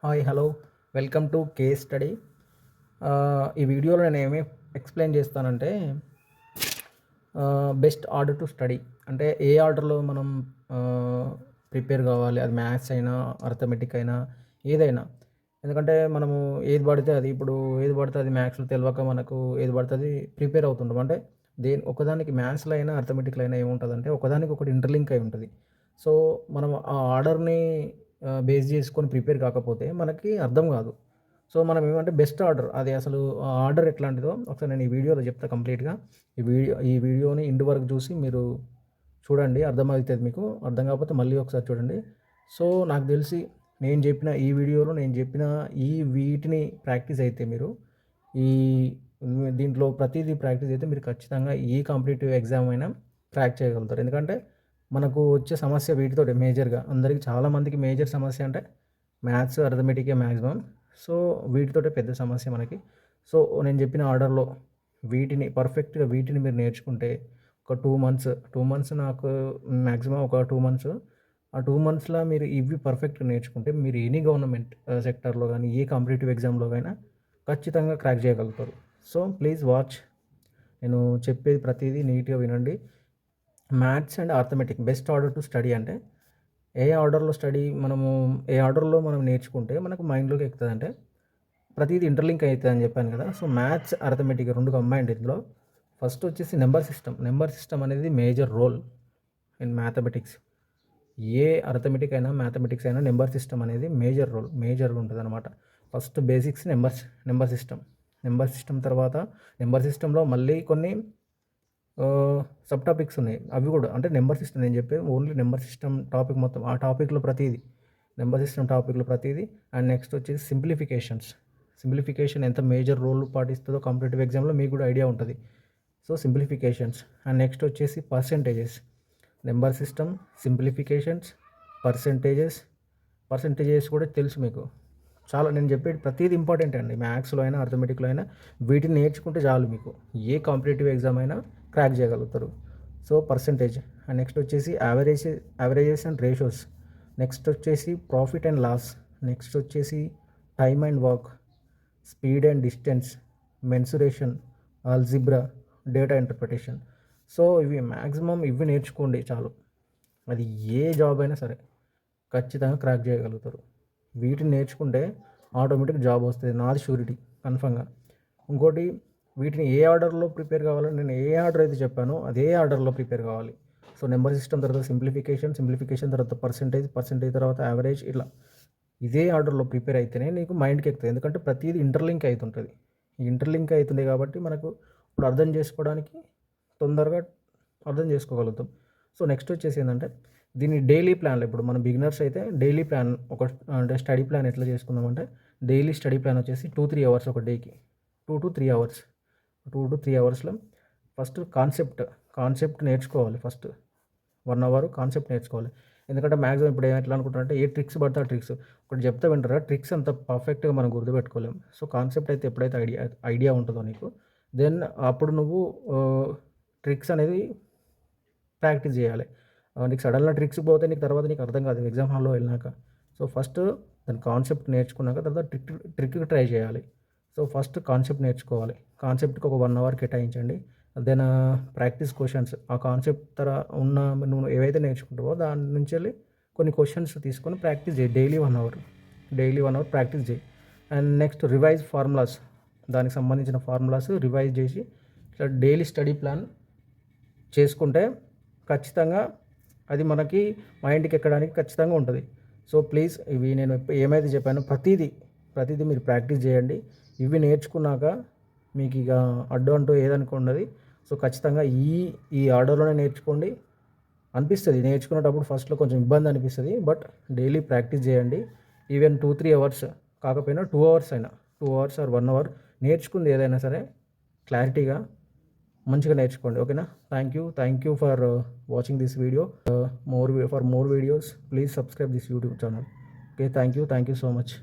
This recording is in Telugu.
Hi hello welcome to case study. ఈ వీడియోలో నేను ఏమి ఎక్స్ప్లెయిన్ చేస్తానంటే బెస్ట్ ఆర్డర్ టు స్టడీ అంటే ఏ ఆర్డర్లో మనం ప్రిపేర్ కావాలి. అది మ్యాథ్స్ అయినా అర్థమెటిక్ అయినా ఏదైనా. ఎందుకంటే మనము ఏది పడితే అది ఇప్పుడు ఏది పడితే అది మ్యాథ్స్లో తెలియక మనకు ఏది పడితే అది ప్రిపేర్ అవుతుంటాం. అంటే ఒకదానికి మ్యాథ్స్లో అయినా అర్థమెటిక్లో అయినా ఏముంటుందంటే ఒకదానికి ఒకటి ఇంటర్లింక్ అయి ఉంటుంది. సో మనం ఆ ఆర్డర్ని బేస్ చేసుకొని ప్రిపేర్ కాకపోతే మనకి అర్థం కాదు. సో మనం ఏమంటే బెస్ట్ ఆర్డర్ అది అసలు ఆ ఆర్డర్ ఎట్లాంటిదో ఒకసారి నేను ఈ వీడియోలో చెప్తా కంప్లీట్గా. ఈ వీడియోని ఇంటి వరకు చూసి మీరు చూడండి, అర్థమవుతుంది మీకు. అర్థం కాకపోతే మళ్ళీ ఒకసారి చూడండి. సో నాకు తెలిసి నేను చెప్పిన ఈ వీటిని ప్రాక్టీస్ అయితే మీరు ఈ దీంట్లో ప్రతిదీ ప్రాక్టీస్ అయితే మీరు ఖచ్చితంగా ఏ కాంపిటేటివ్ ఎగ్జామ్ అయినా క్రాక్ చేయగలుగుతారు. ఎందుకంటే మనకు వచ్చే సమస్య వీటితోటే మేజర్గా. అందరికి చాలామందికి మేజర్ సమస్య అంటే మ్యాథ్స్ అర్థమెటికే మ్యాక్సిమం. సో వీటితోటే పెద్ద సమస్య మనకి. సో నేను చెప్పిన ఆర్డర్లో పర్ఫెక్ట్గా వీటిని మీరు నేర్చుకుంటే ఒక 2 మంత్స్ నాకు మ్యాక్సిమం ఒక 2 మంత్స్. ఆ 2 మంత్స్‌లో మీరు ఇవి పర్ఫెక్ట్‌గా నేర్చుకుంటే మీరు ఎనీ గవర్నమెంట్ సెక్టార్‌లో గానీ, ఏ కాంపిటేటివ్ ఎగ్జామ్‌లో అయినా ఖచ్చితంగా క్రాక్ చేయగలుగుతారు. So please watch. నేను చెప్పేది ప్రతీదీ నీట్‌గా వినండి. Maths and arithmetic best order to study అంటే ఏ ఆర్డర్లో మనం నేర్చుకుంటే మనకు మైండ్‌లోకి ఎక్కుతదంటే ప్రతీది ఇంటర్లింక్ అయితదని చెప్పాను కదా! సో మ్యాథ్స్, అర్థమెటిక్ 2 కంబైన్డ్ ఇందులో. ఫస్ట్ వచ్చేసి నెంబర్ సిస్టమ్ అనేది మేజర్ రోల్ ఇన్ మ్యాథమెటిక్స్. ఏ అర్థమెటిక్ అయినా, మ్యాథమెటిక్స్ అయినా నెంబర్ సిస్టమ్ అనేది మేజర్‌గా ఉంటదనమాట. ఫస్ట్ బేసిక్స్ నెంబర్ సిస్టమ్ తర్వాత నెంబర్ సిస్టమ్‌లో మళ్ళీ కొన్ని సబ్ టాపిక్స్ ఉన్నాయి. అవి కూడా అంటే నెంబర్ సిస్టమ్ నేను చెప్పేది ఓన్లీ నెంబర్ సిస్టమ్ టాపిక్ మొత్తం. ఆ టాపిక్‌లో ప్రతీది నెంబర్ సిస్టమ్ టాపిక్‌లో ప్రతీది. అండ్ నెక్స్ట్ వచ్చేసి సింప్లిఫికేషన్ ఎంత మేజర్ రోల్ పాటిస్తుందో కాంపిటేటివ్ ఎగ్జామ్‌లో మీకు కూడా ఐడియా ఉంటది. సో సింప్లిఫికేషన్స్ అండ్ నెక్స్ట్ వచ్చేసి percentages. Number system, simplifications, percentages కూడా తెలుసు మీకు. చాలా నేను చెప్పేది ప్రతీది ఇంపార్టెంటే అండి. మ్యాథ్స్‌లో అయినా, అర్థమెటిక్‌లో అయినా వీటిని నేర్చుకుంటే చాలు మీకు ఏ కాంపిటేటివ్ ఎగ్జామ్ అయినా క్రాక్ చేయగలుగుతారు. సో పర్సెంటేజ్ అండ్ నెక్స్ట్ వచ్చేసి యావరేజెస్ అండ్ రేషియోస్. నెక్స్ట్ వచ్చేసి ప్రాఫిట్ అండ్ లాస్. నెక్స్ట్ వచ్చేసి time and work, speed and distance, mensuration, algebra, data interpretation. So ఇవి మ్యాక్సిమం ఇవి నేర్చుకోండి చాలు. అది ఏ జాబ్ అయినా సరే ఖచ్చితంగా క్రాక్ చేయగలుగుతారు. వీటిని నేర్చుకుంటే ఆటోమేటిక్ జాబ్ వస్తుంది. నాది షూరిటీ కన్ఫర్మ్‌గా. ఇంకోటి వీటిని ఏ ఆర్డర్లో ప్రిపేర్ కావాలని నేను ఏ ఆర్డర్ అయితే చెప్పానో అదే ఆర్డర్లో ప్రిపేర్ కావాలి. సో నెంబర్ సిస్టమ్ తర్వాత సింప్లిఫికేషన్ తర్వాత పర్సెంటేజ్ తర్వాత యావరేజ్ ఇట్లా ఇదే ఆర్డర్లో ప్రిపేర్ అయితేనే నీకు మైండ్‌కి ఎక్కుతుంది. ఎందుకంటే ప్రతీది ఇంటర్లింక్ అవుతుంటుంది. ఈ ఇంటర్లింక్ అవుతుంది కాబట్టి మనకు ఇప్పుడు అర్థం చేసుకోవడానికి తొందరగా అర్థం చేసుకోగలుగుతాం. సో నెక్స్ట్ వచ్చేసి ఏంటంటే దీన్ని డైలీ ప్లాన్లో ఇప్పుడు మన బిగినర్స్ అయితే డైలీ ప్లాన్ అంటే స్టడీ ప్లాన్ ఎట్లా చేసుకుందామంటే డైలీ స్టడీ ప్లాన్ వచ్చేసి 2-3 అవర్స్ ఒక డేకి. 2-3 అవర్స్. 2-3 అవర్స్‌లో ఫస్ట్ కాన్సెప్ట్ నేర్చుకోవాలి. ఫస్ట్ 1 అవర్ కాన్సెప్ట్ నేర్చుకోవాలి. ఎందుకంటే మ్యాక్సిమం ఇప్పుడు ఎట్లా అనుకుంటారంటే ఏ ట్రిక్స్ పడితే ఆ ట్రిక్స్ ఒకటి చెప్తే వింటారా, ట్రిక్స్ అంత పర్ఫెక్ట్‌గా మనం గుర్తుపెట్టుకోలేము. సో కాన్సెప్ట్ అయితే ఎప్పుడైతే ఐడియా ఉంటుందో నీకు, దెన్ అప్పుడు నువ్వు ట్రిక్స్ అనేది ప్రాక్టీస్ చేయాలి. నీకు సడన్‌గా ట్రిక్స్ పోతే నీకు తర్వాత నీకు అర్థం కాదు ఎగ్జామ్ హాల్‌లో వెళ్ళినాక. సో ఫస్ట్ దాని కాన్సెప్ట్ నేర్చుకున్నాక తర్వాత ట్రిక్‌కి ట్రై చేయాలి. సో ఫస్ట్ కాన్సెప్ట్ నేర్చుకోవాలి. కాన్సెప్ట్‌కి ఒక 1 అవర్ కేటాయించండి. దెన్ ప్రాక్టీస్ క్వెషన్స్ ఆ కాన్సెప్ట్ ఉన్న నువ్వు ఏవైతే నేర్చుకుంటావో దాని నుంచెళ్ళి కొన్ని క్వెషన్స్ తీసుకొని ప్రాక్టీస్ చేయి. డైలీ 1 అవర్ ప్రాక్టీస్ చేయి. And next revise formulas. దానికి సంబంధించిన ఫార్ములాస్ రివైజ్ చేసి ఇట్లా డైలీ స్టడీ ప్లాన్ చేసుకుంటే ఖచ్చితంగా అది మనకి మైండ్‌కి ఎక్కడానికి ఖచ్చితంగా ఉంటుంది. సో ప్లీజ్ ఇవి నేను ఏమైతే చెప్పానో ప్రతీదీ మీరు ప్రాక్టీస్ చేయండి. ఇవి నేర్చుకున్నాక మీకు ఇక అడ్డు అంటూ ఏదనుకున్నది. సో ఖచ్చితంగా ఈ ఆర్డర్‌లోనే నేర్చుకోండి. అనిపిస్తది నేర్చుకునేటప్పుడు ఫస్ట్‌లో కొంచెం ఇబ్బంది అనిపిస్తది. బట్ డైలీ ప్రాక్టీస్ చేయండి. ఈవెన్ 2-3 అవర్స్ కాకపోయినా 2 అవర్స్ అయినా 2 అవర్స్ ఆర్ 1 అవర్ నేర్చుకుంది ఏదైనా సరే క్లారిటీగా మంచిగా నేర్చుకోండి. ఓకేనా? Thank you for watching this video. For more videos please subscribe this YouTube channel. Okay, thank you so much.